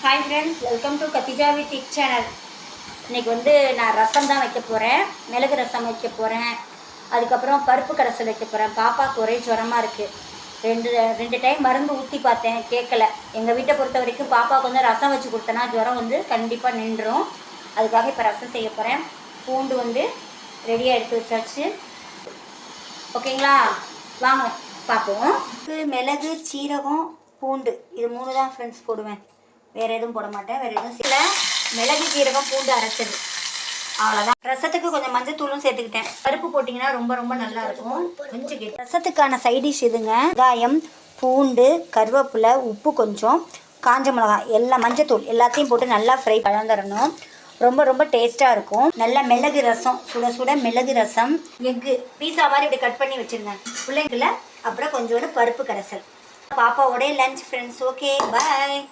Hi friends, welcome to Khadija YouTube channel. இன்றைக்கி வந்து நான் ரசம் தான் வைக்க போகிறேன். மிளகு ரசம் வைக்க போகிறேன். அதுக்கப்புறம் பருப்பு கரைசல் வைக்க போகிறேன். பாப்பாவுக்கு ஒரே ஜுரமாக இருக்குது. ரெண்டு டைம் மருந்து ஊற்றி பார்த்தேன், கேட்கல. எங்கள் வீட்டை பொறுத்த வரைக்கும் பாப்பாவுக்கு வந்து ரசம் வச்சு கொடுத்தேன்னா ஜுரம் வந்து கண்டிப்பாக நின்றுடும். அதுக்காக இப்போ ரசம் செய்ய போகிறேன். பூண்டு வந்து ரெடியாக எடுத்து வச்சாச்சு. ஓகேங்களா, வாங்க பார்ப்போம். மிளகு, சீரகம், பூண்டு இது 3 தான் ஃப்ரெண்ட்ஸ் போடுவேன். வேறு எதுவும் போட மாட்டேன். வேறு எதுவும் சில மிளகு, சீரகம், பூண்டு அரைச்சது, அவ்வளோதான். ரசத்துக்கு கொஞ்சம் மஞ்சள் தூளும் சேர்த்துக்கிட்டேன். பருப்பு போட்டிங்கன்னா ரொம்ப ரொம்ப நல்லா இருக்கும். கொஞ்சம் ரசத்துக்கான சைடிஷ் இதுங்க. வெங்காயம், பூண்டு, கருவேப்பிலை, உப்பு, கொஞ்சம் காஞ்ச மிளகாய், எல்லாம் மஞ்சத்தூள் எல்லாத்தையும் போட்டு நல்லா ஃப்ரை கலந்துடணும். ரொம்ப ரொம்ப டேஸ்ட்டாக இருக்கும். நல்லா மிளகு ரசம், சுட சுட மிளகு ரசம். எக்கு பீஸா மாதிரி இப்படி கட் பண்ணி வச்சுருங்க பிள்ளைங்கள. அப்புறம் கொஞ்சோண்டு பருப்பு கரைசல். பாப்பாவோடைய லஞ்ச் ஃப்ரெண்ட்ஸ். ஓகே, பாய்.